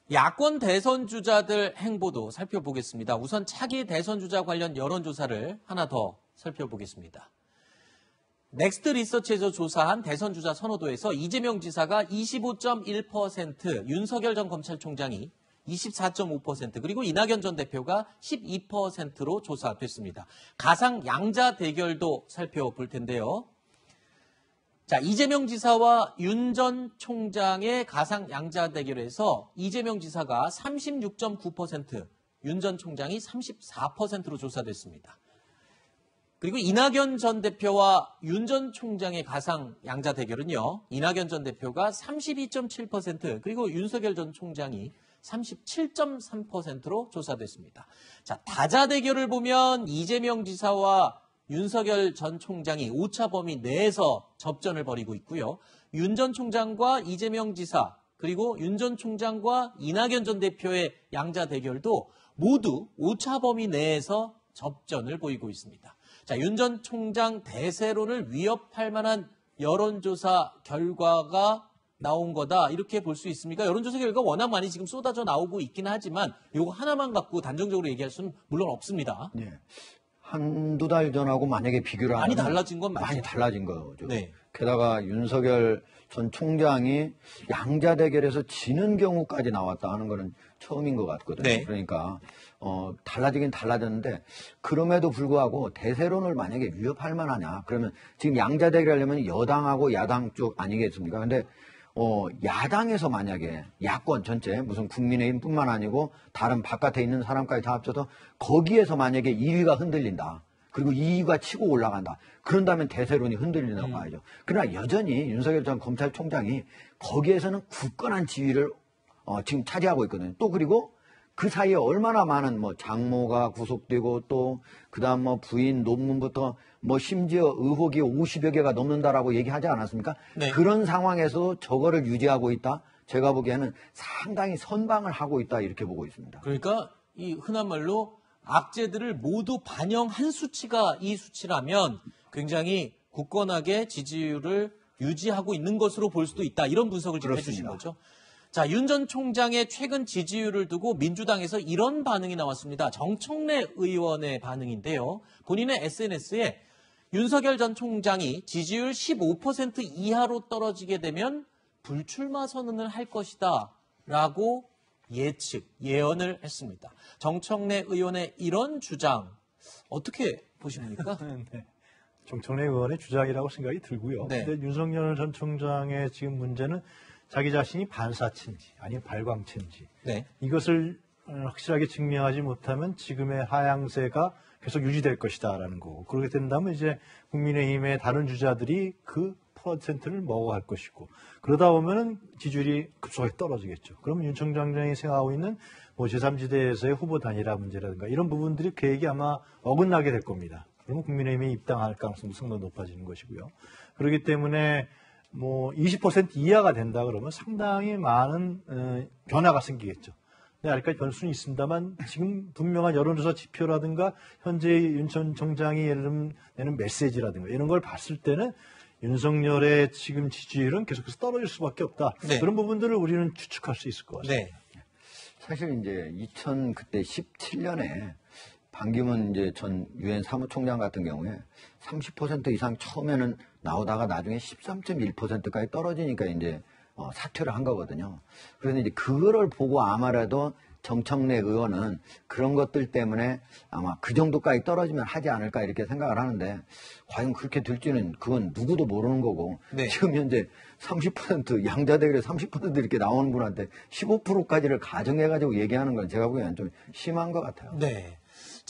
야권 대선 주자들 행보도 살펴보겠습니다. 우선 차기 대선 주자 관련 여론조사를 하나 더 살펴보겠습니다. 넥스트 리서치에서 조사한 대선 주자 선호도에서 이재명 지사가 25.1%, 윤석열 전 검찰총장이 24.5%, 그리고 이낙연 전 대표가 12%로 조사됐습니다. 가상 양자 대결도 살펴볼 텐데요. 자, 이재명 지사와 윤 전 총장의 가상 양자 대결에서 이재명 지사가 36.9%, 윤 전 총장이 34%로 조사됐습니다. 그리고 이낙연 전 대표와 윤 전 총장의 가상 양자 대결은요, 이낙연 전 대표가 32.7%, 그리고 윤석열 전 총장이 37.3%로 조사됐습니다. 자, 다자 대결을 보면 이재명 지사와 윤석열 전 총장이 오차 범위 내에서 접전을 벌이고 있고요. 윤 전 총장과 이재명 지사, 그리고 윤 전 총장과 이낙연 전 대표의 양자 대결도 모두 오차 범위 내에서 접전을 보이고 있습니다. 자, 윤 전 총장 대세론을 위협할 만한 여론조사 결과가 나온 거다, 이렇게 볼 수 있습니까? 여론조사 결과 워낙 많이 지금 쏟아져 나오고 있긴 하지만 이거 하나만 갖고 단정적으로 얘기할 수는 물론 없습니다. 네. 한두 달 전하고 만약에 비교를 하면 많이 달라진 건 맞죠. 많이 달라진 거죠. 네. 게다가 윤석열 전 총장이 양자 대결에서 지는 경우까지 나왔다 하는 거는 처음인 것 같거든요. 네. 그러니까 달라지긴 달라졌는데 그럼에도 불구하고 대세론을 만약에 위협할 만하냐? 그러면 지금 양자 대결하려면 여당하고 야당 쪽 아니겠습니까? 근데 야당에서 만약에 야권 전체 무슨 국민의힘뿐만 아니고 다른 바깥에 있는 사람까지 다 합쳐서 거기에서 만약에 1위가 흔들린다. 그리고 2위가 치고 올라간다. 그런다면 대세론이 흔들린다고 봐야죠. 그러나 여전히 윤석열 전 검찰총장이 거기에서는 굳건한 지위를 지금 차지하고 있거든요. 또 그리고 그 사이에 얼마나 많은 장모가 구속되고 또 그다음 부인 논문부터 심지어 의혹이 50여 개가 넘는다라고 얘기하지 않았습니까? 네. 그런 상황에서 저거를 유지하고 있다. 제가 보기에는 상당히 선방을 하고 있다 이렇게 보고 있습니다. 그러니까 이 흔한 말로 악재들을 모두 반영한 수치가 이 수치라면 굉장히 굳건하게 지지율을 유지하고 있는 것으로 볼 수도 있다. 이런 분석을 지금 해주신 거죠. 자, 윤 전 총장의 최근 지지율을 두고 민주당에서 이런 반응이 나왔습니다. 정청래 의원의 반응인데요. 본인의 SNS에 윤석열 전 총장이 지지율 15% 이하로 떨어지게 되면 불출마 선언을 할 것이다 라고 예언을 했습니다. 정청래 의원의 이런 주장 어떻게 보십니까? 네. 정청래 의원의 주장이라고 생각이 들고요. 네. 근데 윤석열 전 총장의 지금 문제는 자기 자신이 반사체인지 아니면 발광체인지 네. 이것을 확실하게 증명하지 못하면 지금의 하향세가 계속 유지될 것이다라는 거고, 그렇게 된다면 이제 국민의힘의 다른 주자들이 그 퍼센트를 먹어갈 것이고, 그러다 보면은 지지율이 급속하게 떨어지겠죠. 그러면 윤 총장이 생각하고 있는 제3지대에서의 후보 단일화 문제라든가 이런 부분들이 계획이 아마 어긋나게 될 겁니다. 그러면 국민의힘에 입당할 가능성도 상당히 높아지는 것이고요. 그렇기 때문에 20% 이하가 된다 그러면 상당히 많은 변화가 생기겠죠. 네, 아직까지 변수는 있습니다만 지금 분명한 여론조사 지표라든가 현재 윤 전 총장이 예를 들면 내는 메시지라든가 이런 걸 봤을 때는 윤석열의 지금 지지율은 계속해서 떨어질 수밖에 없다. 네. 그런 부분들을 우리는 추측할 수 있을 것 같습니다. 네. 사실 이제 2017년에 반기문 이제 전 유엔 사무총장 같은 경우에 30% 이상 처음에는 나오다가 나중에 13.1%까지 떨어지니까 이제 사퇴를 한 거거든요. 그래서 이제 그거를 보고 아마라도 정청래 의원은 그런 것들 때문에 아마 그 정도까지 떨어지면 하지 않을까 이렇게 생각을 하는데 과연 그렇게 될지는 그건 누구도 모르는 거고 네. 지금 현재 30% 양자 대결에 30% 이렇게 나오는 분한테 15%까지를 가정해가지고 얘기하는 건 제가 보기에는 좀 심한 것 같아요. 네.